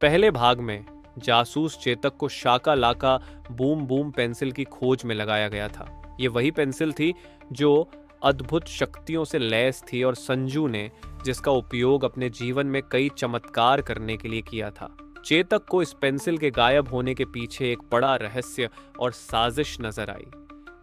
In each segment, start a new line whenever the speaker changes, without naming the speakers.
पहले भाग में जासूस चेतक को शाका लाका बूम बूम पेंसिल की खोज में लगाया गया था। ये वही पेंसिल थी जो अद्भुत शक्तियों से लैस थी और संजू ने जिसका उपयोग अपने जीवन में कई चमत्कार करने के लिए किया था। चेतक को इस पेंसिल के गायब होने के पीछे एक बड़ा रहस्य और साजिश नजर आई।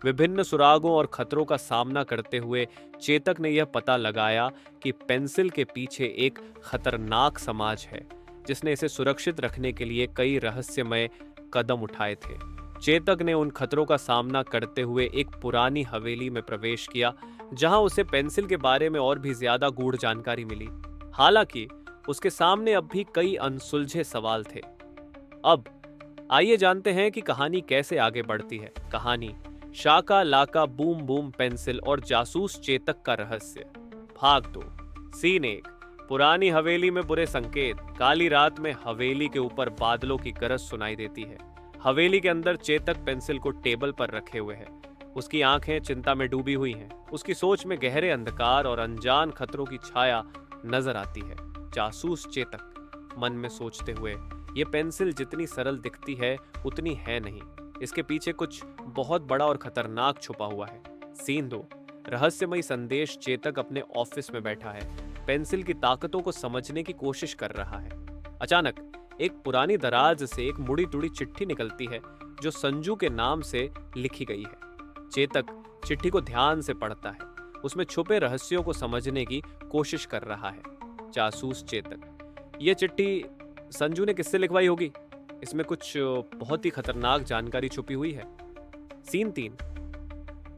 विभिन्न सुरागों और खतरों का सामना करते हुए चेतक ने यह पता लगाया कि पेंसिल के पीछे एक खतरनाक समाज है जिसने इसे सुरक्षित रखने के लिए कई रहस्यमय कदम उठाए थे। चेतक ने उन खतरों का सामना करते हुए एक पुरानी हवेली में प्रवेश किया जहां उसे पेंसिल के बारे में और भी ज्यादा गूढ़ जानकारी मिली। हालांकि उसके सामने अब भी कई अनसुलझे सवाल थे। अब आइए जानते हैं कि कहानी कैसे आगे बढ़ती है। कहानी शाका लाका बूम बूम पेंसिल और जासूस चेतक का रहस्य, भाग 2। सीन 1। पुरानी हवेली में बुरे संकेत। काली रात में हवेली के ऊपर बादलों की गरज सुनाई देती है। हवेली के अंदर चेतक पेंसिल को टेबल पर रखे हुए है। उसकी आंखें चिंता में डूबी हुई हैं। उसकी सोच में गहरे अंधकार और अनजान खतरों की छाया नजर आती है। जासूस चेतक मन में सोचते हुए, ये पेंसिल जितनी सरल दिखती है उतनी है नहीं, इसके पीछे कुछ बहुत बड़ा और खतरनाक छुपा हुआ है। सीन 2। रहस्यमय संदेश। चेतक अपने ऑफिस में बैठा है, पेंसिल की ताकतों को समझने की कोशिश कर रहा है। अचानक एक पुरानी दराज से एक मुड़ी तुड़ी चिट्ठी निकलती है जो संजू के नाम से लिखी गई है। चेतक चिट्ठी को ध्यान से पढ़ता है, उसमें छुपे रहस्यों को समझने की कोशिश कर रहा है। जासूस चेतक, यह चिट्ठी संजू ने किससे लिखवाई होगी? इसमें कुछ बहुत ही खतरनाक जानकारी छुपी हुई है। सीन 3।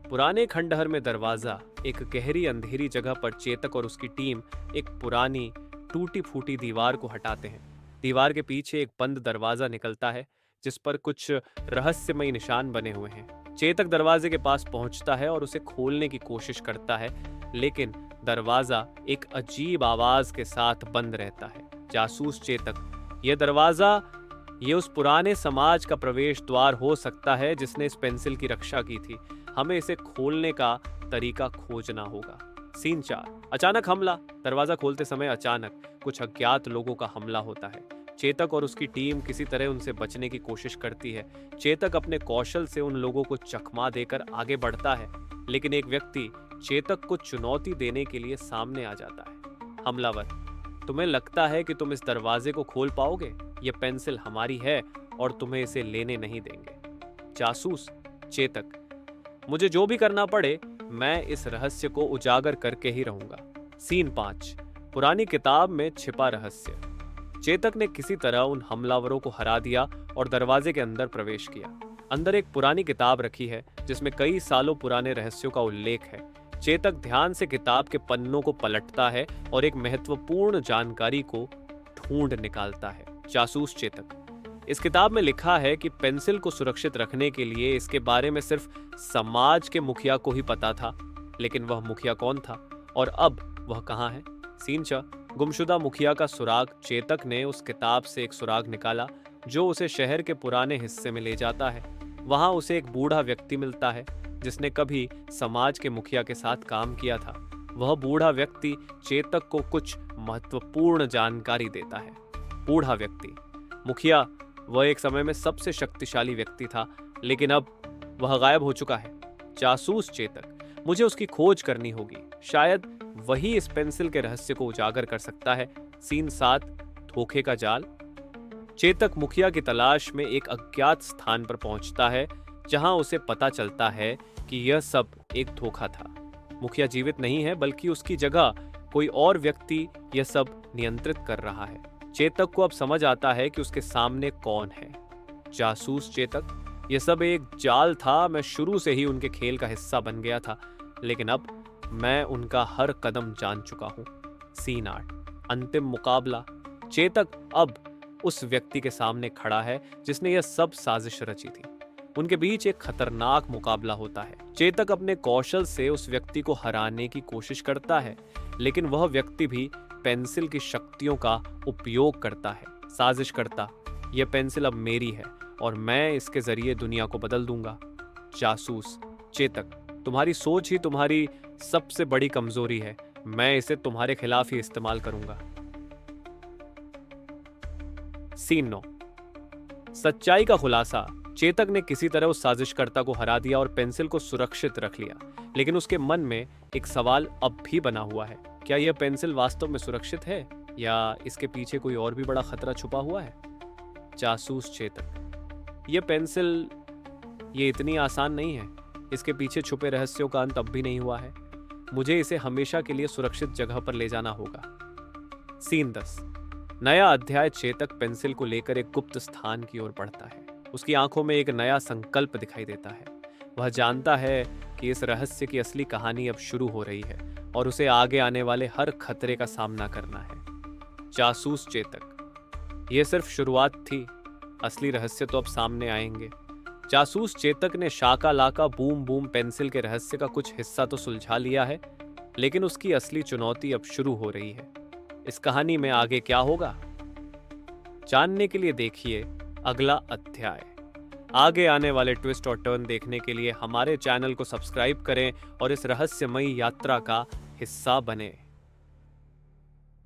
पुराने खंडहर में दरवाजा। एक गहरी अंधेरी जगह पर चेतक और उसकी टीम एक पुरानी टूटी फूटी दीवार को हटाते हैं। दीवार के पीछे एक बंद दरवाजा निकलता है जिस पर कुछ रहस्यमय निशान बने हुए हैं। चेतक दरवाजे के पास पहुंचता है और उसे खोलने की कोशिश करता है, लेकिन दरवाजा एक अजीब आवाज के साथ बंद रहता है। जासूस चेतक, यह दरवाजा ये उस पुराने समाज का प्रवेश द्वार हो सकता है जिसने इस पेंसिल की रक्षा की थी। हमें इसे खोलने का तरीका खोजना होगा। सीन 4। अचानक हमला। दरवाजा खोलते समय अचानक कुछ अज्ञात लोगों का हमला होता है। चेतक और उसकी टीम किसी तरह उनसे बचने की कोशिश करती है। चेतक अपने कौशल से उन लोगों को चकमा देकर आगे बढ़ता है, लेकिन एक व्यक्ति चेतक को चुनौती देने के लिए सामने आ जाता है। हमलावर, तुम्हें लगता है कि तुम इस दरवाजे को खोल पाओगे? यह पेंसिल हमारी है और तुम्हें इसे लेने नहीं देंगे। जासूस चेतक, मुझे जो भी करना पड़े मैं इस रहस्य को उजागर करके ही रहूंगा। सीन 5। पुरानी किताब में छिपा रहस्य। चेतक ने किसी तरह उन हमलावरों को हरा दिया और दरवाजे के अंदर प्रवेश किया। अंदर एक पुरानी किताब रखी है जिसमें कई सालों पुराने रहस्यों का उल्लेख है। चेतक ध्यान से किताब के पन्नों को पलटता है और एक महत्वपूर्ण जानकारी को ढूंढ निकालता है। जासूस चेतक, इस किताब में लिखा है कि पेंसिल को सुरक्षित रखने के लिए इसके बारे में सिर्फ समाज के मुखिया को ही पता था, लेकिन वह मुखिया कौन था और अब वह कहाँ है? सीन 6। गुमशुदा मुखिया का सुराग। चेतक ने उस किताब से एक सुराग निकाला जो उसे शहर के पुराने हिस्से में ले जाता है। वहां उसे एक बूढ़ा व्यक्ति मिलता है जिसने कभी समाज के मुखिया के साथ काम किया था। वह बूढ़ा व्यक्ति चेतक को कुछ महत्वपूर्ण जानकारी देता है। बूढ़ा व्यक्ति, मुखिया वह एक समय में सबसे शक्तिशाली व्यक्ति था, लेकिन अब वह गायब हो चुका है। जासूस चेतक, मुझे उसकी खोज करनी होगी, शायद वही इस पेंसिल के रहस्य को उजागर कर सकता है। सीन 7। धोखे का जाल। चेतक मुखिया की तलाश में एक अज्ञात स्थान पर पहुंचता है जहां उसे पता चलता है कि यह सब एक धोखा था। मुखिया जीवित नहीं है, बल्कि उसकी जगह कोई और व्यक्ति यह सब नियंत्रित कर रहा है। चेतक को अब समझ आता है कि उसके सामने कौन है। जासूस चेतक, यह सब एक जाल था। मैं शुरू से ही उनके खेल का हिस्सा बन गया था, लेकिन अब मैं उनका हर कदम जान चुका हूं। सीन 8। अंतिम मुकाबला। चेतक अब उस व्यक्ति के सामने खड़ा है जिसने यह सब साजिश रची थी। उनके बीच एक खतरनाक मुकाबला होता है। चेतक अपने कौशल से उस व्यक्ति को हराने की कोशिश करता है, लेकिन वह व्यक्ति भी पेंसिल की शक्तियों का उपयोग करता है, साजिश करता, यह पेंसिल अब मेरी है और मैं इसके जरिए दुनिया को बदल दूंगा। जासूस चेतक, तुम्हारी सोच ही तुम्हारी सबसे बड़ी कमजोरी है। मैं इसे तुम्हारे खिलाफ ही इस्तेमाल करूंगा। सीन 9। सच्चाई का खुलासा। चेतक ने किसी तरह उस साजिशकर्ता को हरा दिया और पेंसिल को सुरक्षित रख लिया, लेकिन उसके मन में एक सवाल अब भी बना हुआ है। क्या यह पेंसिल वास्तव में सुरक्षित है या इसके पीछे कोई और भी बड़ा खतरा छुपा हुआ है? जासूस चेतक। यह पेंसिल ये इतनी आसान नहीं है। इसके पीछे छुपे रहस्यों का अंत अब भी नहीं हुआ है। मुझे इसे हमेशा के लिए सुरक्षित जगह पर ले जाना होगा। सीन 10। नया अध्याय। चेतक पेंसिल को लेकर एक गुप्त स्थान की ओर बढ़ता है। उसकी आंखों में एक नया संकल्प दिखाई देता है। वह जानता है कि इस रहस्य की असली कहानी अब शुरू हो रही है और उसे आगे आने वाले हर खतरे का सामना करना है। जासूस चेतक। यह सिर्फ शुरुआत थी, असली रहस्य तो अब सामने आएंगे। जासूस चेतक ने शाका लाका बूम बूम पेंसिल के रहस्य का कुछ हिस्सा तो सुलझा लिया है, लेकिन उसकी असली चुनौती अब शुरू हो रही है। इस कहानी में आगे क्या होगा, जानने के लिए देखिए अगला अध्याय। आगे आने वाले ट्विस्ट और टर्न देखने के लिए हमारे चैनल को सब्सक्राइब करें और इस रहस्यमयी यात्रा का हिस्सा बने।